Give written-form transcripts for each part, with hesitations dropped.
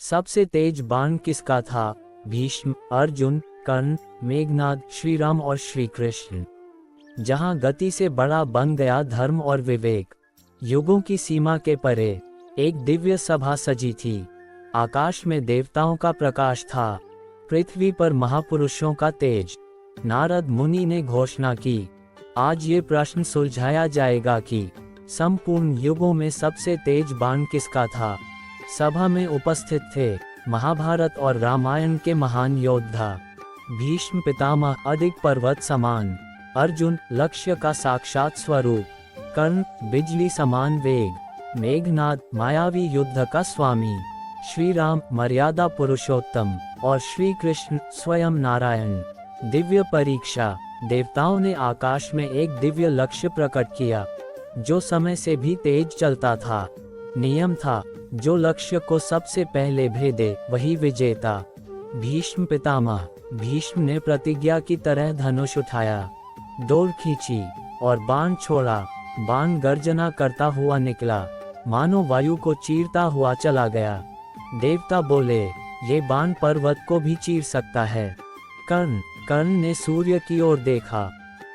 सबसे तेज बाण किसका था? भीष्म, अर्जुन, कर्ण, मेघनाद, श्रीराम और श्री कृष्ण। जहां गति से बड़ा बन गया धर्म और विवेक। युगों की सीमा के परे एक दिव्य सभा सजी थी। आकाश में देवताओं का प्रकाश था, पृथ्वी पर महापुरुषों का तेज। नारद मुनि ने घोषणा की, आज ये प्रश्न सुलझाया जाएगा कि संपूर्ण युगों में सबसे तेज बाण किसका था। सभा में उपस्थित थे महाभारत और रामायण के महान योद्धा। भीष्म पितामह, अधिक पर्वत समान। अर्जुन, लक्ष्य का साक्षात स्वरूप। कर्ण, बिजली समान वेग। मेघनाद, मायावी युद्ध का स्वामी। श्री राम, मर्यादा पुरुषोत्तम। और श्री कृष्ण, स्वयं नारायण। दिव्य परीक्षा। देवताओं ने आकाश में एक दिव्य लक्ष्य प्रकट किया, जो समय से भी तेज चलता था। नियम था, जो लक्ष्य को सबसे पहले भेदे वही विजेता। भीष्म पितामह। भीष्म ने प्रतिज्ञा की तरह धनुष उठाया, डोर खींची और बाण छोड़ा। बाण गर्जना करता हुआ निकला, मानो वायु को चीरता हुआ चला गया। देवता बोले, ये बाण पर्वत को भी चीर सकता है। कर्ण ने सूर्य की ओर देखा,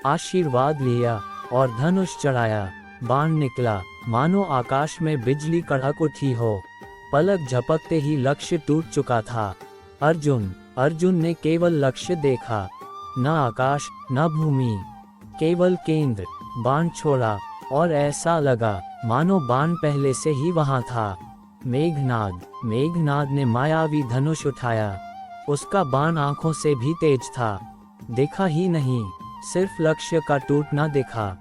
आशीर्वाद लिया और धनुष चढ़ाया। बाण निकला, मानो आकाश में बिजली कड़क उठी हो। पलक झपकते ही लक्ष्य टूट चुका था। अर्जुन ने केवल लक्ष्य देखा, न आकाश न भूमि, केवल केंद्र। बाण छोड़ा और ऐसा लगा मानो बाण पहले से ही वहां था। मेघनाद ने मायावी धनुष उठाया। उसका बाण आंखों से भी तेज था। देखा ही नहीं, सिर्फ लक्ष्य का टूटना दिखा।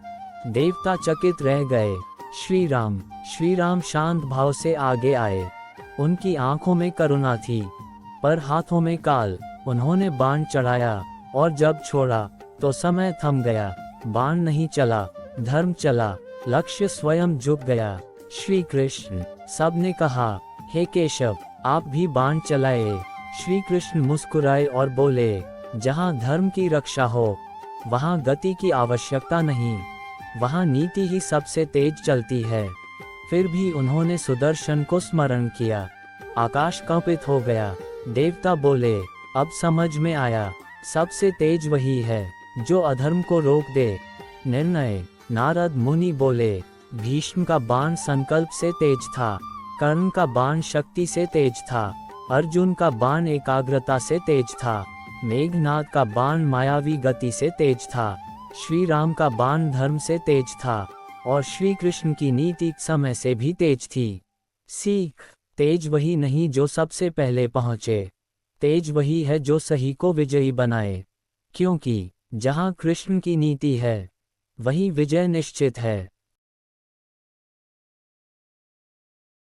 देवता चकित रह गए। श्री राम शांत भाव से आगे आए। उनकी आंखों में करुणा थी, पर हाथों में काल। उन्होंने बाण चढ़ाया और जब छोड़ा तो समय थम गया। बाण नहीं चला, धर्म चला। लक्ष्य स्वयं झुक गया। श्री कृष्ण। सबने कहा, हे केशव, आप भी बाण चलाए। श्री कृष्ण मुस्कुराए और बोले, जहां धर्म की रक्षा हो, वहां गति की आवश्यकता नहीं, वहां नीति ही सबसे तेज चलती है। फिर भी उन्होंने सुदर्शन को स्मरण किया। आकाश कंपित हो गया। देवता बोले, अब समझ में आया, सबसे तेज वही है जो अधर्म को रोक दे। निर्णय। नारद मुनि बोले, भीष्म का बाण संकल्प से तेज था, कर्ण का बाण शक्ति से तेज था, अर्जुन का बाण एकाग्रता से तेज था, मेघनाद का बाण मायावी गति से तेज था, श्री राम का बाण धर्म से तेज था, और श्री कृष्ण की नीति समय से भी तेज थी। सीख। तेज वही नहीं जो सबसे पहले पहुँचे, तेज वही है जो सही को विजयी बनाए। क्योंकि जहाँ कृष्ण की नीति है, वहीं विजय निश्चित है।